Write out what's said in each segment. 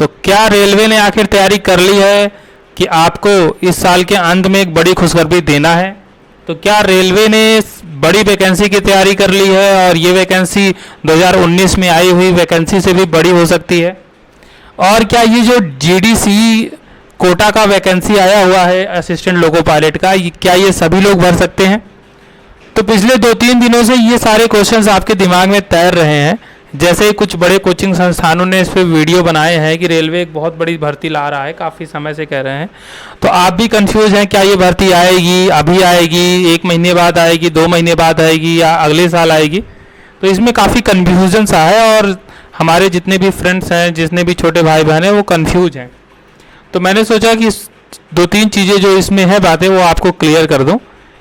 तो क्या रेलवे ने आखिर तैयारी कर ली है कि आपको इस साल के अंत में एक बड़ी खुशखबरी देना है? तो क्या रेलवे ने बड़ी वैकेंसी की तैयारी कर ली है और ये वैकेंसी 2019 में आई हुई वैकेंसी से भी बड़ी हो सकती है? और क्या ये जो जीडीसी कोटा का वैकेंसी आया हुआ है असिस्टेंट लोको पायलट का, क्या ये सभी लोग भर सकते हैं? तो पिछले 2-3 दिनों से ये सारे क्वेश्चंस आपके दिमाग में तैर रहे हैं। जैसे ही कुछ बड़े कोचिंग संस्थानों ने इस पर वीडियो बनाए हैं कि रेलवे एक बहुत बड़ी भर्ती ला रहा है, काफ़ी समय से कह रहे हैं, तो आप भी कंफ्यूज हैं, क्या ये भर्ती आएगी, अभी आएगी, 1 महीने बाद आएगी, 2 महीने बाद आएगी या अगले साल आएगी? तो इसमें काफ़ी कन्फ्यूजन सा है और हमारे जितने भी फ्रेंड्स हैं, जितने भी छोटे भाई बहन हैं, वो कन्फ्यूज हैं। तो मैंने सोचा कि 2-3 चीज़ें जो इसमें है बातें वो आपको क्लियर कर दूँ,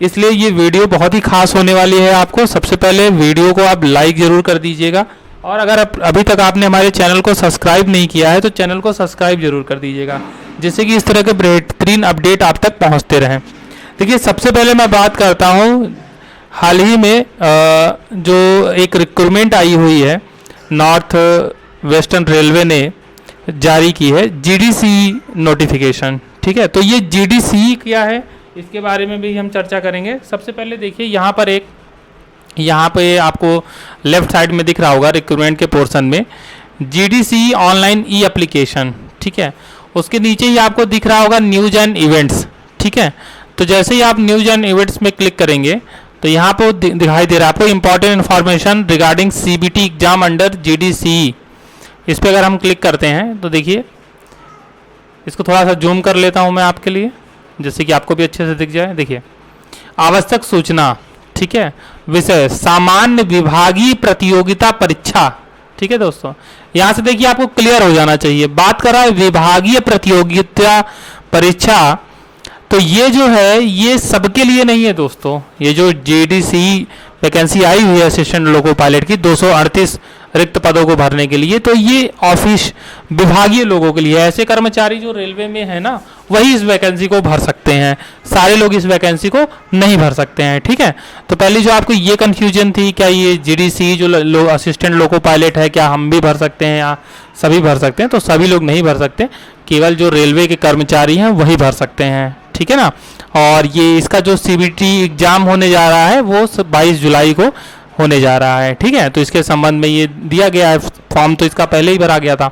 इसलिए ये वीडियो बहुत ही खास होने वाली है आपको। सबसे पहले वीडियो को आप लाइक ज़रूर कर दीजिएगा और अगर अभी तक आपने हमारे चैनल को सब्सक्राइब नहीं किया है तो चैनल को सब्सक्राइब जरूर कर दीजिएगा, जिससे कि इस तरह के बेहतरीन अपडेट आप तक पहुंचते रहें। देखिए, सबसे पहले मैं बात करता हूं, हाल ही में जो एक रिक्रूटमेंट आई हुई है नॉर्थ वेस्टर्न रेलवे ने जारी की है, जीडीसी नोटिफिकेशन। ठीक है, तो ये जीडीसी क्या है इसके बारे में भी हम चर्चा करेंगे। सबसे पहले देखिए, यहाँ पे आपको लेफ्ट साइड में दिख रहा होगा रिक्रूटमेंट के पोर्शन में जीडीसी ऑनलाइन ई एप्लीकेशन। ठीक है, उसके नीचे ही आपको दिख रहा होगा न्यूज एंड इवेंट्स। ठीक है, तो जैसे ही आप न्यूज एंड इवेंट्स में क्लिक करेंगे तो यहाँ पर दिखाई दे रहा है आपको important information regarding CBT exam under GDC. इस पर अगर हम क्लिक करते हैं तो देखिए, इसको थोड़ा सा जूम कर लेता हूँ मैं आपके लिए, जिससे कि आपको भी अच्छे से दिख जाए। देखिए, आवश्यक सूचना। ठीक है, विषय सामान्य विभागीय प्रतियोगिता परीक्षा। ठीक है दोस्तों, यहाँ से देखिए आपको क्लियर हो जाना चाहिए। बात कर रहा है विभागीय प्रतियोगिता परीक्षा, तो ये जो है ये सबके लिए नहीं है दोस्तों। ये जो जीडीसी वैकेंसी आई हुई है असिस्टेंट लोको पायलट की 238 रिक्त पदों को भरने के लिए, तो ये ऑफिस विभागीय लोगों के लिए, ऐसे कर्मचारी जो रेलवे में है ना, वही इस वैकेंसी को भर सकते हैं। सारे लोग इस वैकेंसी को नहीं भर सकते हैं। ठीक है, तो पहले जो आपको ये कन्फ्यूजन थी, क्या ये जीडीसी जो असिस्टेंट लोको पायलट है, क्या हम भी भर सकते हैं या सभी भर सकते हैं? तो सभी लोग नहीं भर सकते, केवल जो रेलवे के कर्मचारी हैं वही भर सकते हैं। ठीक है ना, और ये इसका जो सीबीटी एग्जाम होने जा रहा है वो 22 जुलाई को होने जा रहा है। ठीक है, तो इसके संबंध में ये दिया गया है फॉर्म, तो इसका पहले ही भरा गया था।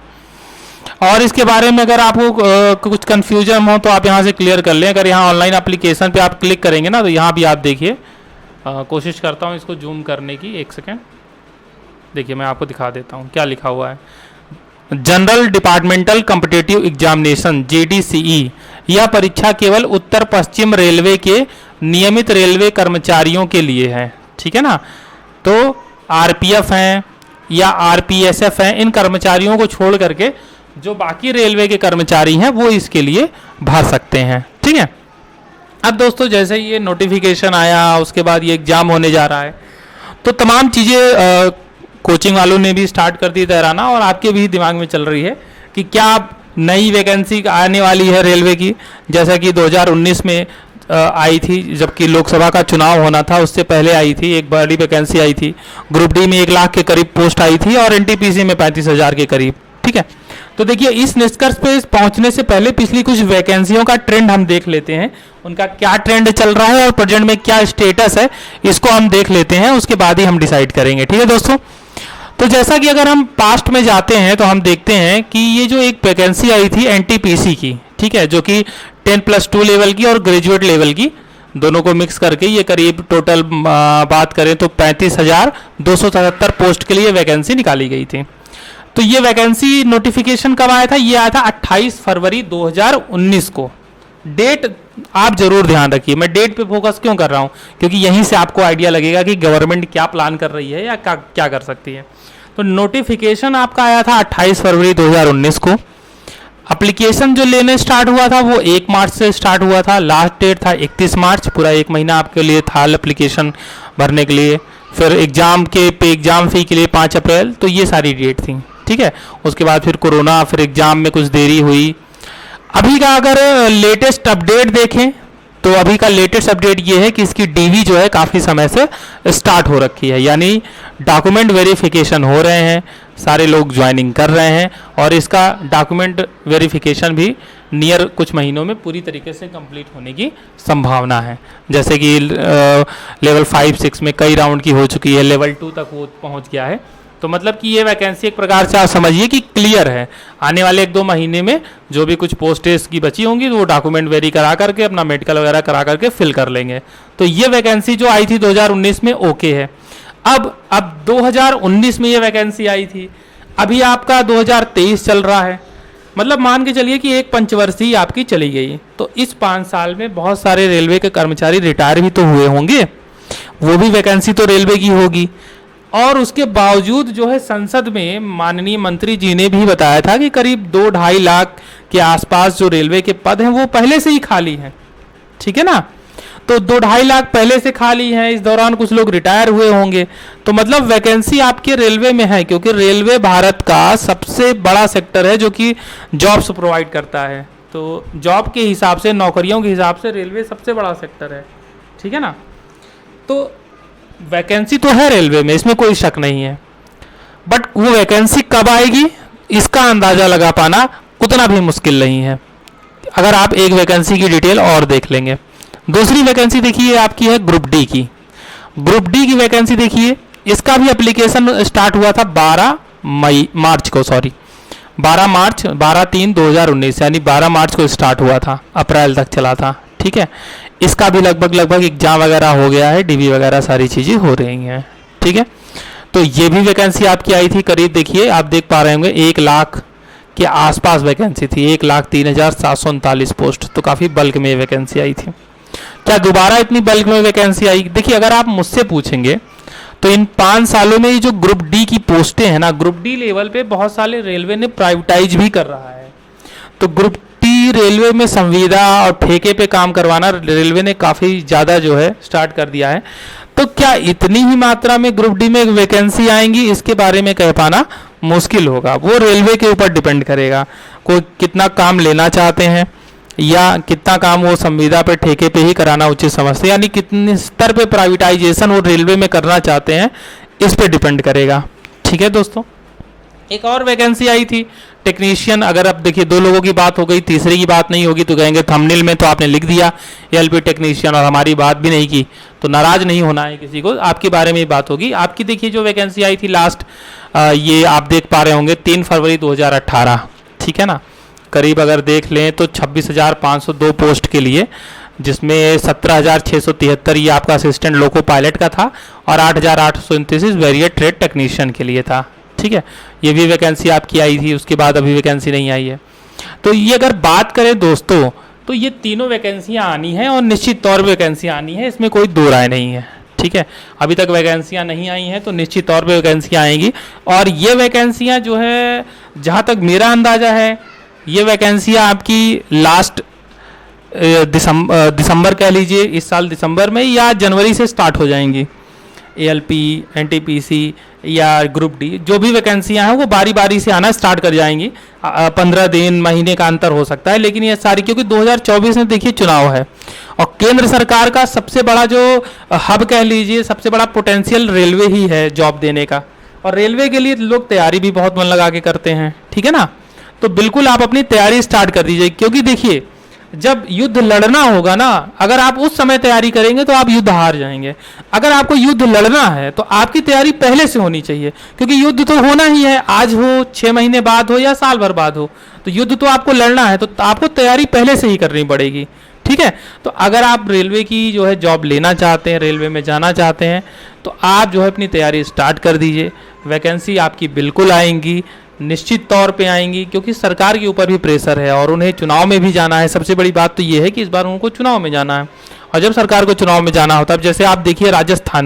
और इसके बारे में अगर आपको कुछ कन्फ्यूजन हो तो आप यहाँ से क्लियर कर लें। अगर यहाँ ऑनलाइन एप्लीकेशन पे आप क्लिक करेंगे ना, तो यहाँ भी आप देखिए, कोशिश करता हूँ इसको जूम करने की, 1 सेकेंड। देखिए, मैं आपको दिखा देता हूँ क्या लिखा हुआ है। General departmental competitive examination JDCE, यह परीक्षा केवल उत्तर पश्चिम रेलवे के नियमित रेलवे कर्मचारियों के लिए है। ठीक है ना, तो RPF हैं या RPSF हैं, इन कर्मचारियों को छोड़ करके जो बाकी रेलवे के कर्मचारी हैं वो इसके लिए भर सकते हैं। ठीक है, अब दोस्तों जैसे ये नोटिफिकेशन आया उसके बाद ये एग्जाम होने जा रहा है, तो तमाम चीज़ें कोचिंग वालों ने भी स्टार्ट कर दी तैराना, और आपके भी दिमाग में चल रही है कि क्या नई वैकेंसी आने वाली है रेलवे की, जैसा कि 2019 में आई थी, जबकि लोकसभा का चुनाव होना था उससे पहले आई थी, एक बड़ी वैकेंसी आई थी। ग्रुप डी में 1 लाख के करीब पोस्ट आई थी और NTPC में 35,000 के करीब। ठीक है, तो देखिए, इस निष्कर्ष पे पहुंचने से पहले पिछली कुछ वैकेंसियों का ट्रेंड हम देख लेते हैं, उनका क्या ट्रेंड चल रहा है और प्रेजेंट में क्या स्टेटस है, इसको हम देख लेते हैं, उसके बाद ही हम डिसाइड करेंगे। ठीक है दोस्तों, तो जैसा कि अगर हम पास्ट में जाते हैं तो हम देखते हैं कि ये जो एक वैकेंसी आई थी NTPC की, ठीक है, जो कि 10+2 लेवल की और ग्रेजुएट लेवल की दोनों को मिक्स करके ये करीब टोटल बात करें तो 35,277 पोस्ट के लिए वैकेंसी निकाली गई थी। तो ये वैकेंसी नोटिफिकेशन कब आया था? ये आया था 28 फरवरी 2019 को। डेट आप जरूर ध्यान रखिए, मैं डेट पे फोकस क्यों कर रहा हूँ, क्योंकि यहीं से आपको आइडिया लगेगा कि गवर्नमेंट क्या प्लान कर रही है या क्या कर सकती है। तो नोटिफिकेशन आपका आया था 28 फरवरी 2019 को। एप्लीकेशन जो लेने स्टार्ट हुआ था वो 1 मार्च से स्टार्ट हुआ था, लास्ट डेट था 31 मार्च, पूरा 1 महीना आपके लिए था एप्लीकेशन भरने के लिए। फिर एग्जाम फी के लिए 5 अप्रैल, तो ये सारी डेट थी। ठीक है, उसके बाद फिर कोरोना, फिर एग्जाम में कुछ देरी हुई। अभी का अगर लेटेस्ट अपडेट देखें तो अभी का लेटेस्ट अपडेट ये है कि इसकी डीवी जो है काफ़ी समय से स्टार्ट हो रखी है, यानी डॉक्यूमेंट वेरिफिकेशन हो रहे हैं, सारे लोग ज्वाइनिंग कर रहे हैं और इसका डॉक्यूमेंट वेरिफिकेशन भी नियर कुछ महीनों में पूरी तरीके से कंप्लीट होने की संभावना है। जैसे कि लेवल 5-6 में कई राउंड की हो चुकी है, लेवल 2 तक वो पहुंच गया है। तो मतलब कि ये वैकेंसी एक प्रकार से आप समझिए कि क्लियर है। आने वाले 1-2 महीने में जो भी कुछ पोस्टेज की बची होंगी तो वो डॉक्यूमेंट वेरी करा करके अपना मेडिकल वगैरह करा करके फिल कर लेंगे। तो ये वैकेंसी जो आई थी 2019 में ओके है। अब 2019 में ये वैकेंसी आई थी, अभी आपका 2023 चल रहा है, मतलब मान के चलिए कि एक पंचवर्षीय आपकी चली गई। तो इस 5 साल में बहुत सारे रेलवे के कर्मचारी रिटायर भी तो हुए होंगे, वो भी वैकेंसी तो रेलवे की होगी। और उसके बावजूद जो है संसद में माननीय मंत्री जी ने भी बताया था कि करीब 2-2.5 लाख के आसपास जो रेलवे के पद हैं वो पहले से ही खाली हैं, ठीक है ना। तो 2-2.5 लाख पहले से खाली हैं, इस दौरान कुछ लोग रिटायर हुए होंगे, तो मतलब वैकेंसी आपके रेलवे में है, क्योंकि रेलवे भारत का सबसे बड़ा सेक्टर है जो कि जॉब्स प्रोवाइड करता है। तो जॉब के हिसाब से, नौकरियों के हिसाब से रेलवे सबसे बड़ा सेक्टर है, ठीक है ना। तो वैकेंसी तो है रेलवे में, इसमें कोई शक नहीं है, बट वो वैकेंसी कब आएगी इसका अंदाज़ा लगा पाना उतना भी मुश्किल नहीं है। अगर आप एक वैकेंसी की डिटेल और देख लेंगे, दूसरी वैकेंसी देखिए आपकी है ग्रुप डी की। ग्रुप डी की वैकेंसी देखिए, इसका भी एप्लीकेशन स्टार्ट हुआ था 12 मार्च 12/3/2019, यानी 12 मार्च को स्टार्ट हुआ था, अप्रैल तक चला था, ठीक है। इसका भी लगभग एग्जाम वगैरह हो गया है, डीवी वगैरह सारी चीज़ें हो रही हैं, ठीक है। तो ये भी वैकेंसी आपकी आई थी, करीब देखिए आप देख पा रहे होंगे 1 लाख के आसपास वैकेंसी थी, 1,03,739 पोस्ट, तो काफ़ी बल्क में वैकेंसी आई थी। क्या दोबारा इतनी बल्क में वैकेंसी आई? देखिए अगर आप मुझसे पूछेंगे तो इन 5 सालों में ये जो ग्रुप डी की पोस्टें हैं ना, ग्रुप डी लेवल पे बहुत सारे रेलवे ने प्राइवेटाइज भी कर रहा है। तो ग्रुप डी रेलवे में संविदा और ठेके पे काम करवाना रेलवे ने काफ़ी ज़्यादा जो है स्टार्ट कर दिया है। तो क्या इतनी ही मात्रा में ग्रुप डी में वैकेंसी आएंगी, इसके बारे में कह पाना मुश्किल होगा। वो रेलवे के ऊपर डिपेंड करेगा, कोई कितना काम लेना चाहते हैं या कितना काम वो संविदा पे ठेके पे ही कराना उचित समझते हैं, यानी कितने स्तर पे प्राइवेटाइजेशन वो रेलवे में करना चाहते हैं, इस पे डिपेंड करेगा, ठीक है दोस्तों। एक और वैकेंसी आई थी टेक्नीशियन। अगर आप देखिए 2 लोगों की बात हो गई, तीसरे की बात नहीं होगी तो कहेंगे थंबनेल में तो आपने लिख दिया एलपी टेक्नीशियन और हमारी बात भी नहीं की, तो नाराज नहीं होना है किसी को, आपके बारे में ही बात होगी। आपकी देखिए जो वैकेंसी आई थी लास्ट, ये आप देख पा रहे होंगे 3 फरवरी 2018, ठीक है ना। करीब अगर देख लें तो 26,502 पोस्ट के लिए, जिसमें 17,673 ये आपका असिस्टेंट लोको पायलट का था और 8,829 वेरिएट ट्रेड टेक्नीशियन के लिए था, ठीक है। ये भी वैकेंसी आपकी आई थी, उसके बाद अभी वैकेंसी नहीं आई है। तो ये अगर बात करें दोस्तों तो ये तीनों वैकेंसियाँ आनी हैं और निश्चित तौर पर वैकेंसियाँ आनी है, इसमें कोई दो राय नहीं है, ठीक है। अभी तक वैकेंसियाँ नहीं आई हैं तो निश्चित तौर पे वैकेंसियाँ आएंगी। और ये वैकेंसियाँ जो है, जहाँ तक मेरा अंदाज़ा है, ये वैकेंसियाँ आपकी लास्ट दिसंबर कह लीजिए, इस साल दिसंबर में या जनवरी से स्टार्ट हो जाएंगी। एएलपी, एनटीपीसी या ग्रुप डी, जो भी वैकेंसियां हैं वो बारी बारी से आना स्टार्ट कर जाएंगी। 15 दिन, महीने का अंतर हो सकता है, लेकिन ये सारी, क्योंकि 2024 में देखिए चुनाव है और केंद्र सरकार का सबसे बड़ा जो हब कह लीजिए, सबसे बड़ा पोटेंशियल रेलवे ही है जॉब देने का, और रेलवे के लिए लोग तैयारी भी बहुत मन लगा के करते हैं, ठीक है ना। तो बिल्कुल आप अपनी तैयारी स्टार्ट कर दीजिए, क्योंकि देखिए जब युद्ध लड़ना होगा ना, अगर आप उस समय तैयारी करेंगे तो आप युद्ध हार जाएंगे। अगर आपको युद्ध लड़ना है तो आपकी तैयारी पहले से होनी चाहिए, क्योंकि युद्ध तो होना ही है, आज हो, 6 महीने बाद हो या साल भर बाद हो, तो युद्ध तो आपको लड़ना है, तो आपको तैयारी पहले से ही करनी पड़ेगी, ठीक है। तो अगर आप रेलवे की जो है जॉब लेना चाहते हैं, रेलवे में जाना चाहते हैं, तो आप जो है अपनी तैयारी स्टार्ट कर दीजिए। वैकेंसी आपकी बिल्कुल आएंगी, निश्चित तौर पे आएंगी, क्योंकि सरकार के ऊपर भी प्रेशर है और उन्हें चुनाव में भी जाना है। सबसे बड़ी बात तो ये है कि इस बार उनको चुनाव में जाना है, और जब सरकार को चुनाव में जाना होता है, जैसे आप देखिए राजस्थान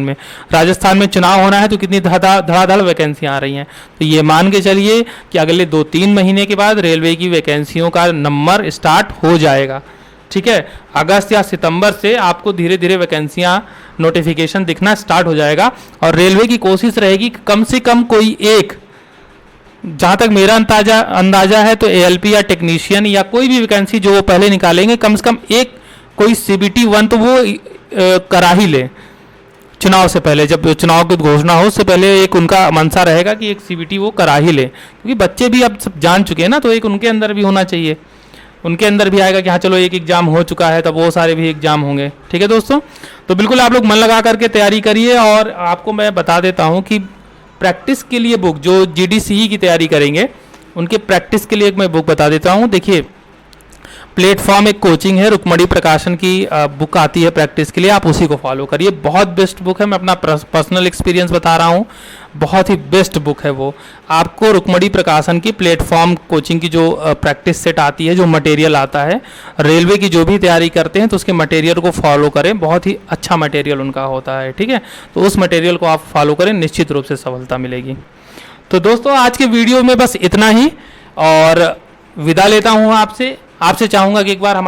में चुनाव होना है तो कितनी धड़ाधड़ वैकेंसियाँ आ रही हैं। तो ये मान के चलिए कि अगले 2-3 महीने के बाद रेलवे की वैकेंसियों का नंबर स्टार्ट हो जाएगा, ठीक है। अगस्त या सितंबर से आपको धीरे धीरे वैकेंसियाँ नोटिफिकेशन दिखना स्टार्ट हो जाएगा, और रेलवे की कोशिश रहेगी कि कम से कम कोई एक, जहाँ तक मेरा अंदाजा है तो एएलपी या टेक्नीशियन या कोई भी वैकेंसी जो वो पहले निकालेंगे, कम से कम एक कोई CBT 1 तो वो करा ही ले चुनाव से पहले, जब चुनाव की घोषणा हो उससे पहले एक उनका मंशा रहेगा कि एक CBT वो करा ही ले, क्योंकि बच्चे भी अब सब जान चुके हैं ना, तो एक उनके अंदर भी होना चाहिए, उनके अंदर भी आएगा कि हाँ चलो एक एग्जाम हो चुका है, तब वो सारे भी एग्जाम होंगे। ठीक है दोस्तों, तो बिल्कुल आप लोग मन लगा करके तैयारी करिए। और आपको मैं बता देता हूँ कि प्रैक्टिस के लिए बुक, जो GDCE की तैयारी करेंगे उनके प्रैक्टिस के लिए एक मैं बुक बता देता हूँ। देखिए, प्लेटफॉर्म एक कोचिंग है, रुक्मणी प्रकाशन की बुक आती है प्रैक्टिस के लिए, आप उसी को फॉलो करिए। बहुत बेस्ट बुक है, मैं अपना पर्सनल एक्सपीरियंस बता रहा हूँ, बहुत ही बेस्ट बुक है वो। आपको रुक्मणी प्रकाशन की प्लेटफॉर्म कोचिंग की जो प्रैक्टिस सेट आती है, जो मटेरियल आता है, रेलवे की जो भी तैयारी करते हैं तो उसके मटेरियल को फॉलो करें, बहुत ही अच्छा मटेरियल उनका होता है। ठीक है, तो उस मटेरियल को आप फॉलो करें, निश्चित रूप से सफलता मिलेगी। तो दोस्तों आज के वीडियो में बस इतना ही, और विदा लेता हूँ आपसे चाहूँगा कि एक बार हमारे